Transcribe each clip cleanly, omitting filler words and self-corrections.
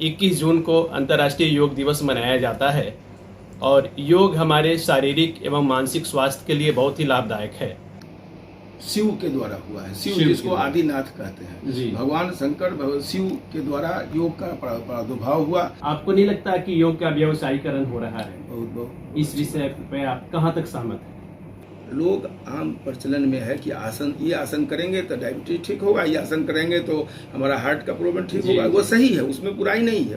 21 जून को अंतर्राष्ट्रीय योग दिवस मनाया जाता है और योग हमारे शारीरिक एवं मानसिक स्वास्थ्य के लिए बहुत ही लाभदायक है। शिव के द्वारा हुआ है। शिव शिव जिसको आदिनाथ कहते हैं जी। भगवान शंकर शिव के द्वारा योग का प्रादुर्भाव हुआ। आपको नहीं लगता कि योग का व्यवसायीकरण हो रहा है? बहुत इस विषय पे आप कहाँ तक सहमत हैं? लोग आम प्रचलन में है कि ये आसन करेंगे तो डायबिटीज ठीक होगा, ये आसन करेंगे तो हमारा हार्ट का प्रॉब्लम ठीक होगा। वो सही है, उसमें बुराई नहीं है,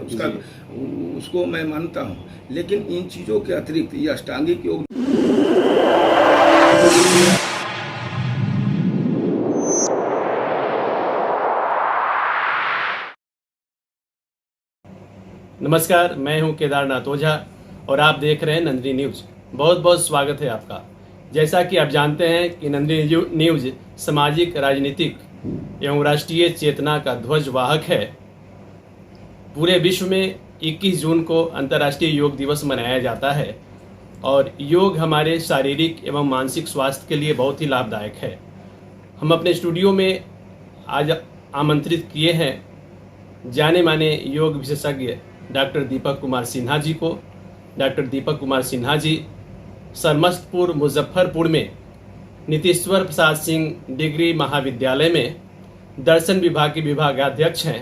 उसको मैं मानता हूँ। लेकिन इन चीज़ों के अतिरिक्त ये अष्टांगिक योग नमस्कार, मैं हूं केदारनाथ ओझा और आप देख रहे हैं नंदिनी न्यूज। बहुत बहुत स्वागत है आपका। जैसा कि आप जानते हैं कि नंदिनी न्यूज सामाजिक, राजनीतिक एवं राष्ट्रीय चेतना का ध्वजवाहक है। पूरे विश्व में 21 जून को अंतर्राष्ट्रीय योग दिवस मनाया जाता है और योग हमारे शारीरिक एवं मानसिक स्वास्थ्य के लिए बहुत ही लाभदायक है। हम अपने स्टूडियो में आज आमंत्रित किए हैं जाने माने योग विशेषज्ञ डॉक्टर दीपक कुमार सिन्हा जी को। डॉक्टर दीपक कुमार सिन्हा जी सरमस्तपुर मुजफ्फरपुर में नीतीश्वर प्रसाद सिंह डिग्री महाविद्यालय में दर्शन विभाग के विभागाध्यक्ष हैं।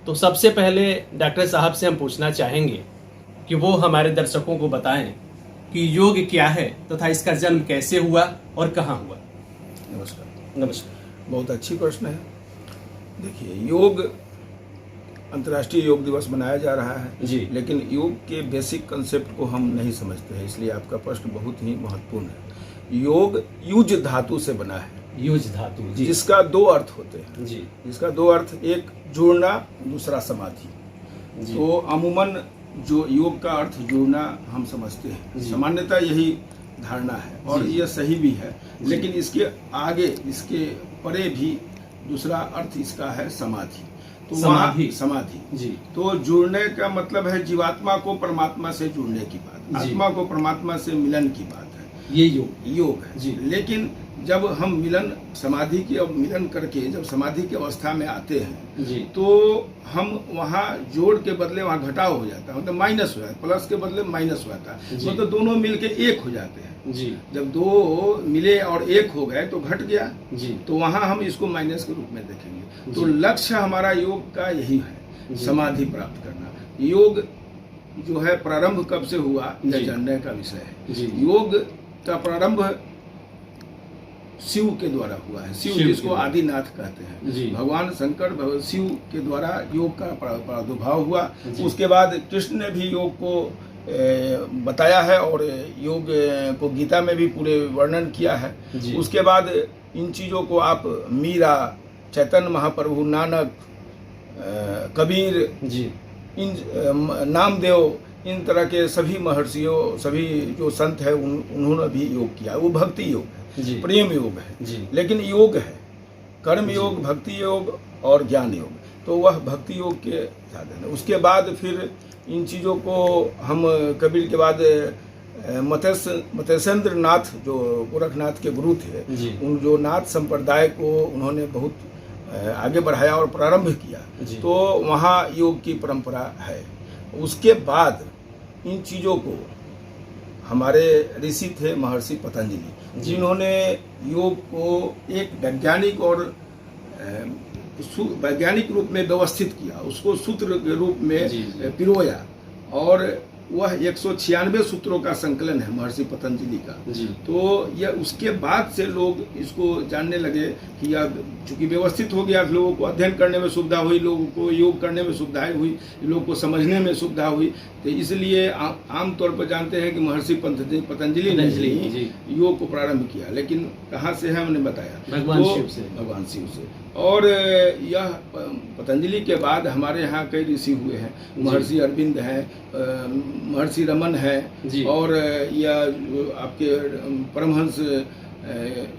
तो सबसे पहले डॉक्टर साहब से हम पूछना चाहेंगे कि वो हमारे दर्शकों को बताएं कि योग क्या है तथा इसका जन्म कैसे हुआ और कहाँ हुआ। नमस्कार। नमस्कार। बहुत अच्छी प्रश्न है। देखिए, योग अंतर्राष्ट्रीय योग दिवस मनाया जा रहा है जी। लेकिन योग के बेसिक कंसेप्ट को हम नहीं समझते हैं, इसलिए आपका प्रश्न बहुत ही महत्वपूर्ण है। योग युज धातु से बना है। युज धातु जी। जिसका दो अर्थ होते हैं जी। जिसका दो अर्थ, एक जुड़ना, दूसरा समाधि। तो अमूमन जो योग का अर्थ जुड़ना हम समझते हैं, सामान्यतः यही धारणा है और यह सही भी है। लेकिन इसके आगे, इसके परे भी दूसरा अर्थ इसका है समाधि। तो समाधि जी। तो जुड़ने का मतलब है जीवात्मा को परमात्मा से जुड़ने की बात, आत्मा को परमात्मा से मिलन की बात है। ये योग है जी। लेकिन जब हम समाधि की मिलन करके जब समाधि की अवस्था में आते हैं जी, तो हम वहाँ जोड़ के बदले वहाँ घटाव हो जाता है, मतलब माइनस हो जाता है, प्लस के बदले माइनस हो जाता है। मतलब दोनों मिलके एक हो जाते हैं जी। जब दो मिले और एक हो गए तो घट गया जी। तो वहाँ हम इसको माइनस के रूप में देखेंगे। तो लक्ष्य हमारा योग का यही है, समाधि प्राप्त करना। योग जो है प्रारंभ कब से हुआ यह जानने का विषय है। योग का प्रारंभ शिव के द्वारा हुआ है। शिव जिसको आदिनाथ कहते हैं भगवान शंकर शिव के द्वारा योग का प्रादुर्भाव हुआ। उसके बाद कृष्ण ने भी योग को बताया है और योग को गीता में भी पूरे वर्णन किया है। उसके बाद इन चीज़ों को आप मीरा, चैतन्य महाप्रभु, नानक, कबीर, इन नामदेव, इन तरह के सभी महर्षियों, सभी जो संत है उन्होंने भी योग किया। वो भक्ति योग है, प्रेम योग है। लेकिन योग है कर्म योग, भक्ति योग और ज्ञान योग। तो वह भक्ति योग के साधन है। उसके बाद फिर इन चीज़ों को हम कबीर के बाद मत्स्येंद्र नाथ जो गोरखनाथ के गुरु थे, उन जो नाथ संप्रदाय को उन्होंने बहुत आगे बढ़ाया और प्रारंभ किया। तो वहाँ योग की परंपरा है। उसके बाद इन चीज़ों को हमारे ऋषि थे महर्षि पतंजलि, जिन्होंने योग को एक वैज्ञानिक और वैज्ञानिक रूप में व्यवस्थित किया, उसको सूत्र के रूप में पिरोया और वह 196 सूत्रों का संकलन है महर्षि पतंजलि का। तो यह उसके बाद से लोग इसको जानने लगे कि यह चूंकि व्यवस्थित हो गया, लोगों को अध्ययन करने में सुविधा हुई, लोगों को योग करने में सुविधाएं हुई, लोगों को समझने में सुविधा हुई। तो इसलिए आमतौर पर जानते हैं कि महर्षि पतंजलि ने योग को प्रारंभ किया। लेकिन कहाँ से है हमने बताया, भगवान शिव से। और यह पतंजलि के बाद हमारे यहाँ कई ऋषि हुए हैं। महर्षि अरविंद हैं, महर्षि रमन है, और यह आपके परमहंस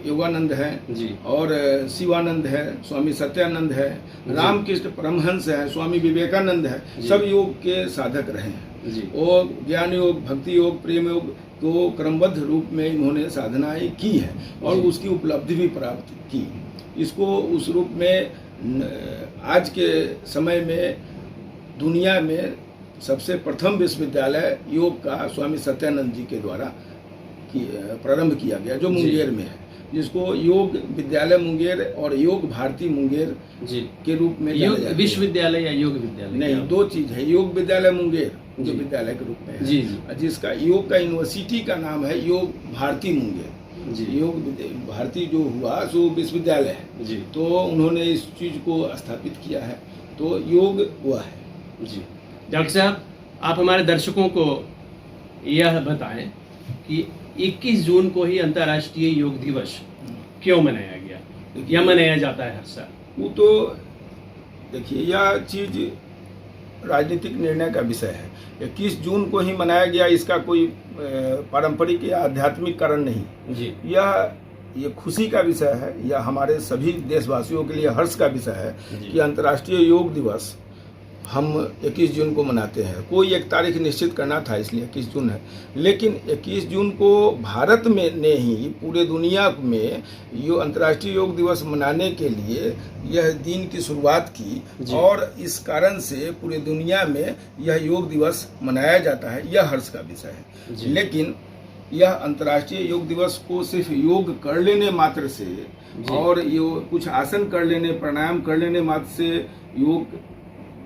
योगानंद हैं और शिवानंद है, स्वामी सत्यानंद है, रामकृष्ण परमहंस है, स्वामी विवेकानंद है। सब योग के साधक रहे हैं और ज्ञान योग, भक्ति योग, प्रेम योग को क्रमबद्ध रूप में इन्होंने साधनाएं की है और उसकी उपलब्धि भी प्राप्त की। इसको उस रूप में आज के समय में दुनिया में सबसे प्रथम विश्वविद्यालय योग का स्वामी सत्यानंद जी के द्वारा प्रारंभ किया गया, जो मुंगेर में है, जिसको योग विद्यालय मुंगेर और योग भारती मुंगेर जी के रूप में योग विश्वविद्यालय या योग विद्यालय नहीं, दो चीज है। योग विद्यालय मुंगेर जो विद्यालय के रूप में है जी, जिसका योग का यूनिवर्सिटी का नाम है योग भारती मुंगेर जी। योग भारती जो हुआ सो विश्वविद्यालय है जी। तो उन्होंने इस चीज को स्थापित किया है, तो योग हुआ है जी। डॉक्टर साहब, आप हमारे दर्शकों को यह बताएं कि 21 जून को ही अंतर्राष्ट्रीय योग दिवस क्यों मनाया गया या मनाया जाता है हर साल? वो तो देखिए, यह चीज राजनीतिक निर्णय का विषय है। 21 जून को ही मनाया गया, इसका कोई पारंपरिक या आध्यात्मिक कारण नहीं जी। ये खुशी का विषय है, यह हमारे सभी देशवासियों के लिए हर्ष का विषय है कि अंतर्राष्ट्रीय योग दिवस हम 21 जून को मनाते हैं। कोई एक तारीख निश्चित करना था, इसलिए 21 जून है, लेकिन 21 जून को भारत में ने ही पूरे दुनिया में अंतर्राष्ट्रीय योग दिवस मनाने के लिए यह दिन की शुरुआत की और इस कारण से पूरे दुनिया में यह योग दिवस मनाया जाता है। यह हर्ष का विषय है। लेकिन यह अंतर्राष्ट्रीय योग दिवस को सिर्फ योग कर लेने मात्र से और कुछ आसन कर लेने, प्राणायाम कर लेने मात्र से योग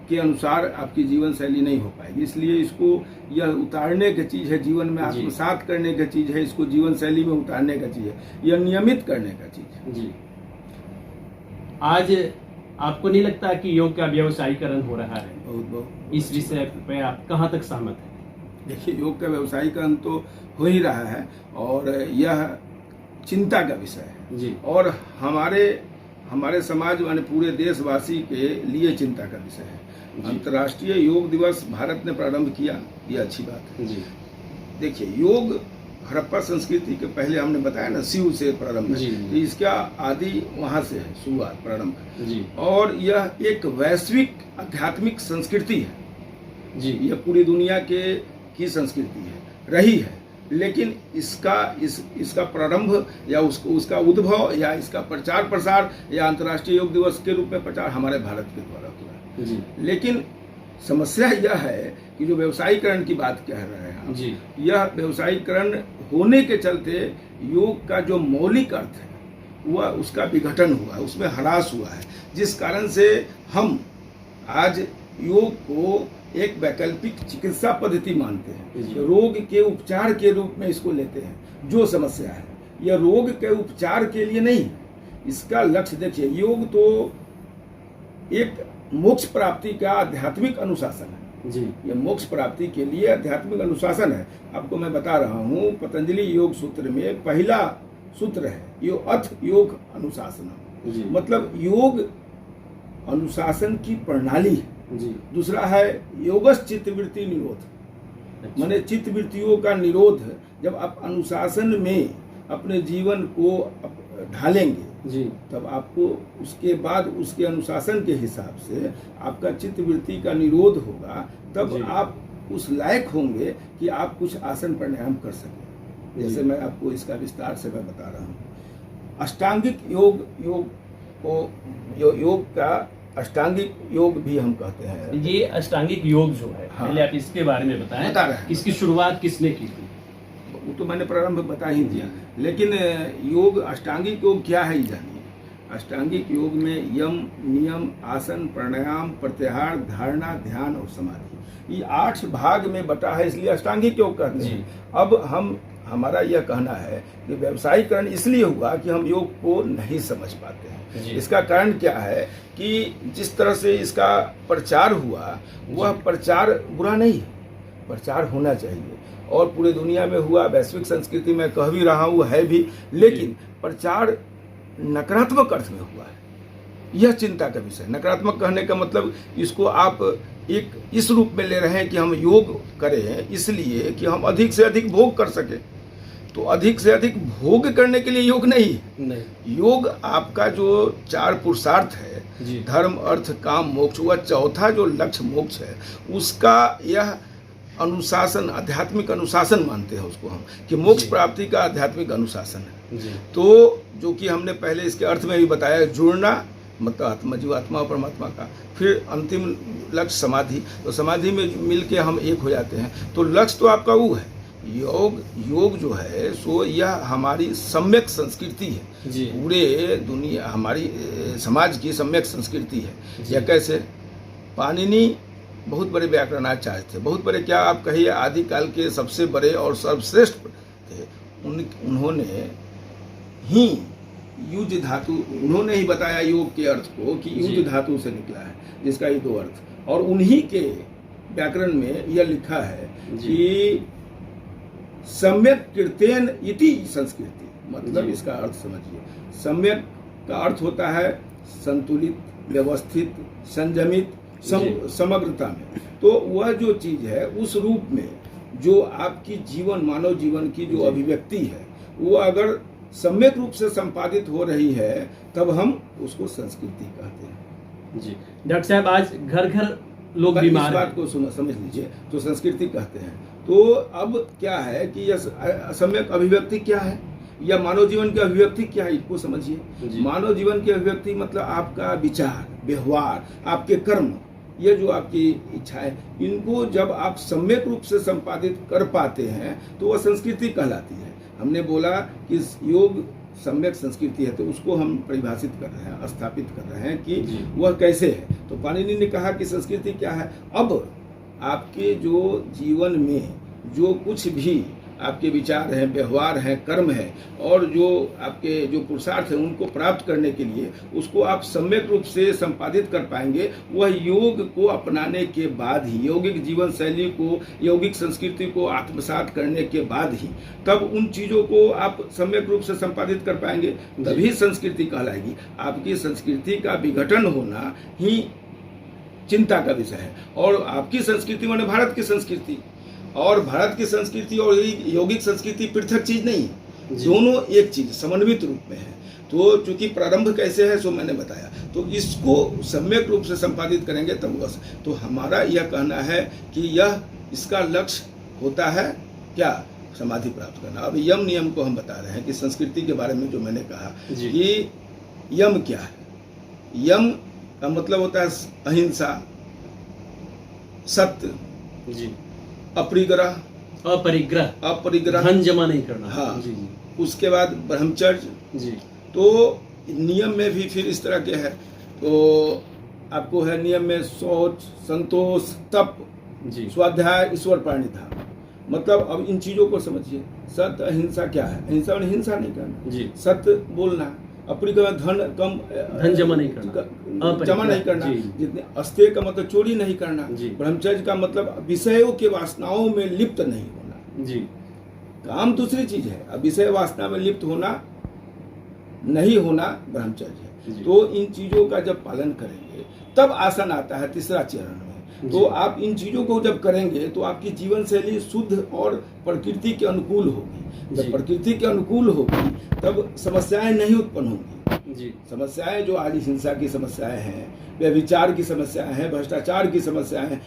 के अनुसार आपकी जीवन शैली नहीं हो पाएगी। इसलिए इसको यह उतारने की चीज है, जीवन में आत्मसात करने की चीज है, इसको जीवन शैली में उतारने का चीज है, यह नियमित करने का चीज है जी। आज आपको नहीं लगता कि योग का व्यवसायीकरण हो रहा है? बहुत इस विषय पे आप कहाँ तक सहमत हैं? देखिए, योग का व्यवसायीकरण तो हो ही रहा है और यह चिंता का विषय है जी। और हमारे समाज माने पूरे देशवासी के लिए चिंता का विषय है। अंतर्राष्ट्रीय योग दिवस भारत ने प्रारंभ किया, ये अच्छी बात है जी। देखिए, योग हड़प्पा संस्कृति के पहले हमने बताया ना, शिव से प्रारंभ है, तो इसका आदि वहां से है, शुरुआत प्रारंभ जी। और यह एक वैश्विक आध्यात्मिक संस्कृति है जी। यह पूरी दुनिया की संस्कृति है, रही है, लेकिन इसका प्रारंभ या उसका उद्भव या इसका प्रचार प्रसार या अंतर्राष्ट्रीय योग दिवस के रूप में प्रचार हमारे भारत के द्वारा हुआ है। लेकिन समस्या यह है कि जो व्यवसायीकरण की बात कह रहे हैं आप, यह व्यवसायीकरण होने के चलते योग का जो मौलिक अर्थ है वह उसका विघटन हुआ है, उसमें ह्रास हुआ है, जिस कारण से हम आज योग को एक वैकल्पिक चिकित्सा पद्धति मानते हैं, रोग के उपचार के रूप में इसको लेते हैं। जो समस्या है यह रोग के उपचार के लिए नहीं, इसका लक्ष्य देखिए, योग तो एक मोक्ष प्राप्ति का आध्यात्मिक अनुशासन है जी। यह मोक्ष प्राप्ति के लिए आध्यात्मिक अनुशासन है। आपको मैं बता रहा हूँ, पतंजलि योग सूत्र में पहला सूत्र है अथ योग अनुशासन, मतलब योग अनुशासन की प्रणाली है जी। दूसरा है योगस चित्तवृत्ति निरोध, माने चित्तवृत्तियों का निरोध। जब आप अनुशासन में अपने जीवन को ढालेंगे जी, तब आपको उसके बाद उसके अनुशासन के हिसाब से आपका चित्तवृत्ति का निरोध होगा, तब आप उस लायक होंगे कि आप कुछ आसन प्राणायाम कर सकें। जैसे मैं आपको इसका विस्तार से मैं बता रहा हूँ। अष्टांगिक योग का अष्टांगिक योग भी हम कहते हैं। ये अष्टांगिक योग जो है, पहले आप इसके बारे में बताएं। बता रहे हैं। इसकी शुरुआत किसने की थी? वो तो मैंने प्रारंभ बता ही दिया, लेकिन योग अष्टांगिक योग क्या है ये जानिए। अष्टांगिक योग में यम, नियम, आसन, प्राणायाम, प्रत्याहार, धारणा, ध्यान और समाधि, ये 8 भाग में बटा है, इसलिए अष्टांगिक योग कहते हैं। अब हमारा यह कहना है कि व्यवसायीकरण इसलिए हुआ कि हम योग को नहीं समझ पाते हैं। इसका कारण क्या है कि जिस तरह से इसका प्रचार हुआ वह प्रचार बुरा नहीं है, प्रचार होना चाहिए और पूरे दुनिया में हुआ, वैश्विक संस्कृति में कह भी रहा हूँ है भी, लेकिन प्रचार नकारात्मक अर्थ में हुआ है। यह चिंता का विषय। नकारात्मक कहने का मतलब इसको आप एक इस रूप में ले रहे हैं कि हम योग करें इसलिए कि हम अधिक से अधिक भोग कर सके, तो अधिक से अधिक भोग करने के लिए योग नहीं। योग आपका जो 4 पुरुषार्थ है, धर्म, अर्थ, काम, मोक्ष, वह चौथा जो लक्ष्य मोक्ष है, उसका यह अनुशासन, आध्यात्मिक अनुशासन मानते हैं उसको हम, कि मोक्ष प्राप्ति का आध्यात्मिक अनुशासन है। तो जो कि हमने पहले इसके अर्थ में भी बताया, जुड़ना, मतलब आत्मा, जीवात्मा और परमात्मा का। फिर अंतिम लक्ष्य समाधि, तो समाधि में मिल के हम एक हो जाते हैं। तो लक्ष्य तो आपका वो है। योग जो है सो यह हमारी सम्यक संस्कृति है जी। पूरे दुनिया, हमारी समाज की सम्यक संस्कृति है। यह कैसे? पाणिनि बहुत बड़े व्याकरणाचार्य थे, बहुत बड़े, क्या आप कहिए आदिकाल के सबसे बड़े और सर्वश्रेष्ठ थे। उन्होंने ही युज धातु, उन्होंने ही बताया योग के अर्थ को कि युज धातु से निकला है, जिसका ये दो अर्थ, और उन्हीं के व्याकरण में यह लिखा है कि सम्यक कीर्तेन इति संस्कृति, मतलब इसका अर्थ समझिए। सम्यक का अर्थ होता है संतुलित, व्यवस्थित, संयमित, समग्रता में। तो वह जो चीज है उस रूप में जो आपकी जीवन, मानव जीवन की जो अभिव्यक्ति है, वो अगर सम्यक रूप से संपादित हो रही है तब हम उसको संस्कृति कहते हैं। जी डॉक्टर साहब, आज घर घर लोग बीमार हैं, इस बात को समझ लीजिए, तो संस्कृति कहते हैं। तो अब क्या है कि यह सम्यक अभिव्यक्ति क्या है, या मानव जीवन की अभिव्यक्ति क्या है, इसको समझिए। मानव जीवन की अभिव्यक्ति मतलब आपका विचार, व्यवहार, आपके कर्म, ये जो आपकी इच्छा है, इनको जब आप सम्यक रूप से संपादित कर पाते हैं तो वह संस्कृति कहलाती है। हमने बोला कि योग सम्यक संस्कृति है, तो उसको हम परिभाषित कर रहे हैं, स्थापित कर रहे हैं कि वह कैसे है। तो पाणिनि ने कहा कि संस्कृति क्या है। अब आपके जो जीवन में जो कुछ भी आपके विचार हैं, व्यवहार हैं, कर्म है, और जो आपके जो पुरुषार्थ हैं, उनको प्राप्त करने के लिए उसको आप सम्यक रूप से संपादित कर पाएंगे, वह योग को अपनाने के बाद ही, यौगिक जीवन शैली को, यौगिक संस्कृति को आत्मसात करने के बाद ही, तब उन चीज़ों को आप सम्यक रूप से संपादित कर पाएंगे, तभी संस्कृति कहलाएगी। आपकी संस्कृति का विघटन होना ही चिंता का विषय है। और आपकी संस्कृति माने भारत की संस्कृति, और भारत की संस्कृति और यौगिक संस्कृति पृथक चीज नहीं है, दोनों एक चीज समन्वित रूप में है। तो चूंकि प्रारंभ कैसे है सो मैंने बताया, तो इसको सम्यक रूप से संपादित करेंगे तब बस। तो हमारा यह कहना है कि यह इसका लक्ष्य होता है क्या? समाधि प्राप्त करना। अब यम नियम को हम बता रहे हैं कि संस्कृति के बारे में जो मैंने कहा कि यम क्या है। यम का मतलब होता है अहिंसा, सत्य, अपरिग्रह, धन जमा नहीं करना। हाँ, उसके बाद ब्रह्मचर्य। तो नियम में भी फिर इस तरह के है। तो आपको है नियम में शौच, संतोष, तप, स्वाध्याय, ईश्वर प्रणिधान। मतलब अब इन चीजों को समझिए। सत्य, अहिंसा क्या है? अहिंसा में हिंसा नहीं करना, सत्य बोलना, अपरिग्रह, धन जमा नहीं करना, जितने अस्तेय का मतलब चोरी नहीं करना, ब्रह्मचर्य का मतलब विषयों के वासनाओं में लिप्त नहीं होना। काम दूसरी चीज है, अब विषय वासना में लिप्त होना नहीं होना ब्रह्मचर्य है। तो इन चीजों का जब पालन करेंगे तब आसन आता है तीसरा चरण में। तो आप इन चीजों को जब करेंगे तो आपकी जीवन शैली शुद्ध और प्रकृति के अनुकूल होगी। जब प्रकृति के अनुकूल होगी तब समस्याएं नहीं उत्पन्न होंगी। समस्याएं जो आज हिंसा की समस्याएं हैं, व्यभिचार की समस्याएं हैं, भ्रष्टाचार की समस्याएं हैं,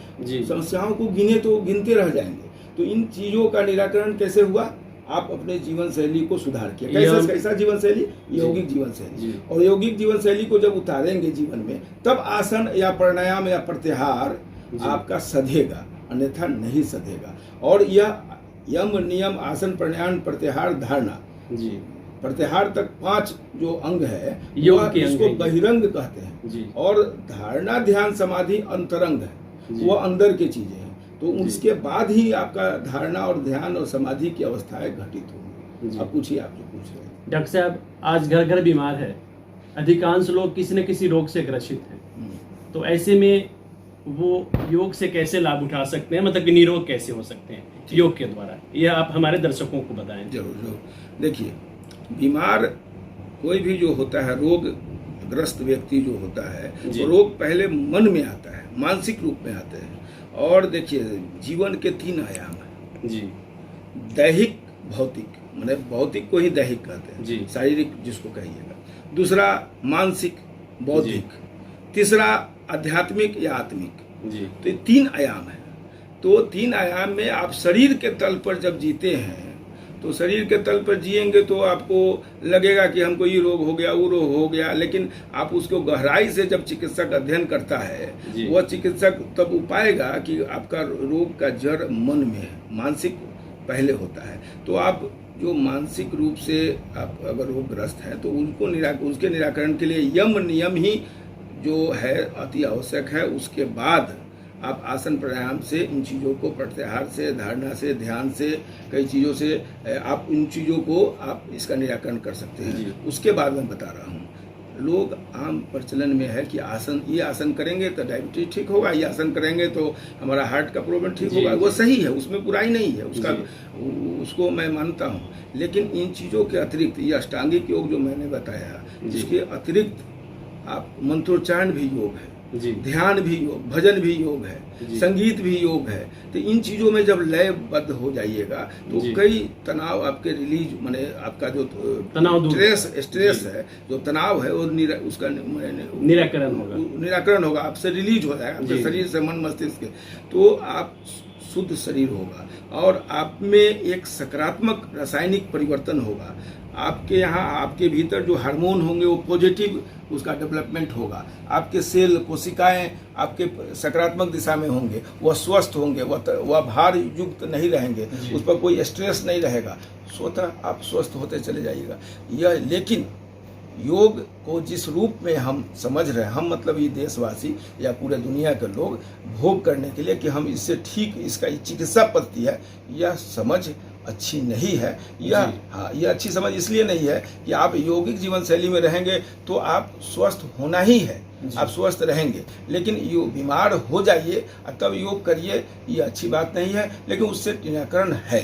समस्याओं को गिनते रह जाएंगे। तो इन चीजों का निराकरण कैसे हुआ? आप अपने जीवन शैली को सुधार किया। कैसा जीवन शैली? यौगिक जीवन शैली। और यौगिक जीवन शैली को जब उतारेंगे जीवन में, तब आसन या प्राणायाम या प्रत्याहार आपका सधेगा, अन्यथा नहीं सधेगा। और यह यम, नियम, आसन, प्राणायाम, प्रत्याहार, धारणा, प्रत्याहार तक 5 जो अंग है इसको बहिरंग कहते हैं। और धारणा, ध्यान, समाधि अंतरंग है, वह अंदर की चीजें हैं। तो उसके बाद ही आपका धारणा और ध्यान और समाधि की अवस्थाएं घटित होंगी। अब पूछिए, आप जो पूछ रहे हैं। डॉक्टर साहब, आज घर घर बीमार है, अधिकांश लोग किसी न किसी रोग से ग्रसित हैं। तो ऐसे में वो योग से कैसे लाभ उठा सकते हैं, मतलब कि निरोग कैसे हो सकते हैं योग के द्वारा? यह आप हमारे दर्शकों को बताएं। जरूर। देखिए, बीमार कोई भी जो होता है, रोग ग्रस्त व्यक्ति जो होता है, तो रोग पहले मन में आता है, मानसिक रूप में आते हैं। और देखिए, जीवन के 3 आयाम हैं। दैहिक, भौतिक, माने भौतिक को ही दैहिक कहते हैं, शारीरिक जिसको कहिएगा। दूसरा मानसिक, बौद्धिक। तीसरा आध्यात्मिक या आत्मिक। तो ये 3 आयाम है। तो 3 आयाम में आप शरीर के तल पर जब जीते हैं तो शरीर के तल पर जिएंगे तो आपको लगेगा कि हमको ये रोग हो गया, वो रोग हो गया, लेकिन आप उसको गहराई से जब चिकित्सक अध्ययन करता है, वह चिकित्सक तब पाएगा कि आपका रोग का जड़ मन में है, मानसिक पहले होता है। तो आप जो मानसिक रूप से आप अगर रोगग्रस्त हैं तो उनको उसके निराकरण के लिए यम नियम ही जो है अति आवश्यक है। उसके बाद आप आसन प्राणायाम से इन चीज़ों को, प्रत्याहार से, धारणा से, ध्यान से, कई चीज़ों से आप इन चीज़ों को आप इसका निराकरण कर सकते हैं। उसके बाद मैं बता रहा हूँ, लोग आम प्रचलन में है कि आसन, ये आसन करेंगे तो डायबिटीज ठीक होगा, ये आसन करेंगे तो हमारा हार्ट का प्रॉब्लम ठीक होगा। वो सही है, उसमें बुराई नहीं है, उसको मैं मानता हूँ। लेकिन इन चीज़ों के अतिरिक्त ये अष्टांगिक योग जो मैंने बताया, इसके अतिरिक्त आप मंत्रोच्चारण भी योग है, ध्यान भी योग, भजन भी योग है, संगीत भी योग है। तो इन चीज़ों में जब लयबद्ध हो जाइएगा तो कई तनाव आपके रिलीज, माने आपका जो तनाव, स्ट्रेस है, जो तनाव है, वो उसका निराकरण होगा, आपसे रिलीज हो जाएगा, आपके शरीर से, मन मस्तिष्क के। तो आप शुद्ध शरीर होगा और आप में एक सकारात्मक रासायनिक परिवर्तन होगा। आपके यहाँ, आपके भीतर जो हार्मोन होंगे वो पॉजिटिव उसका डेवलपमेंट होगा। आपके सेल, कोशिकाएं आपके सकारात्मक दिशा में होंगे, वह स्वस्थ होंगे, वह भार युक्त नहीं रहेंगे, उस पर कोई स्ट्रेस नहीं रहेगा, स्वतः आप स्वस्थ होते चले जाइएगा। यह, लेकिन योग को जिस रूप में हम समझ रहे हैं, हम मतलब ये देशवासी या पूरे दुनिया के लोग भोग करने के लिए कि हम इससे ठीक, इसका चिकित्सा पद्धति है, यह समझ अच्छी नहीं है। यह अच्छी समझ इसलिए नहीं है कि आप यौगिक जीवन शैली में रहेंगे तो आप स्वस्थ होना ही है, आप स्वस्थ रहेंगे, लेकिन योग बीमार हो जाइए तब योग करिए, ये अच्छी बात नहीं है, लेकिन उससे निराकरण है।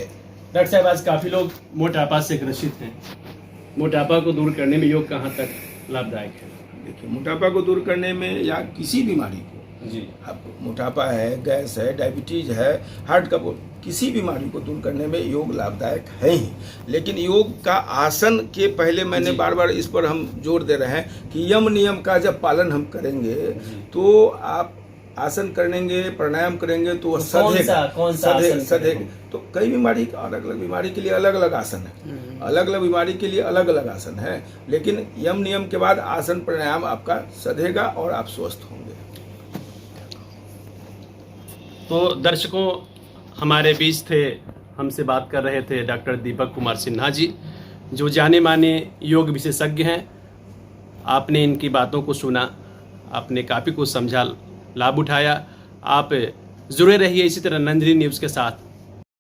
डॉक्टर साहब, आज काफ़ी लोग मोटापा से ग्रसित हैं, मोटापा को दूर करने में योग कहाँ तक लाभदायक है? देखिए, मोटापा को दूर करने में या किसी बीमारी को, आपको मोटापा है, गैस है, डायबिटीज है, हार्ट का, किसी बीमारी को दूर करने में योग लाभदायक है ही। लेकिन योग का आसन के पहले मैंने बार बार इस पर हम जोर दे रहे हैं कि यम नियम का जब पालन हम करेंगे तो आप आसन करेंगे, प्राणायाम करेंगे तो सधेगा। तो कई बीमारी, अलग अलग बीमारी के लिए अलग अलग आसन है, अलग अलग बीमारी के लिए अलग अलग आसन है, लेकिन यम नियम के बाद आसन प्राणायाम आपका सधेगा और आप स्वस्थ होंगे। तो दर्शकों, हमारे बीच थे, हमसे बात कर रहे थे डॉक्टर दीपक कुमार सिन्हा जी, जो जाने माने योग विशेषज्ञ हैं। आपने इनकी बातों को सुना, आपने काफ़ी कुछ समझा, लाभ उठाया। आप जुड़े रहिए इसी तरह नंदिनी न्यूज़ के साथ।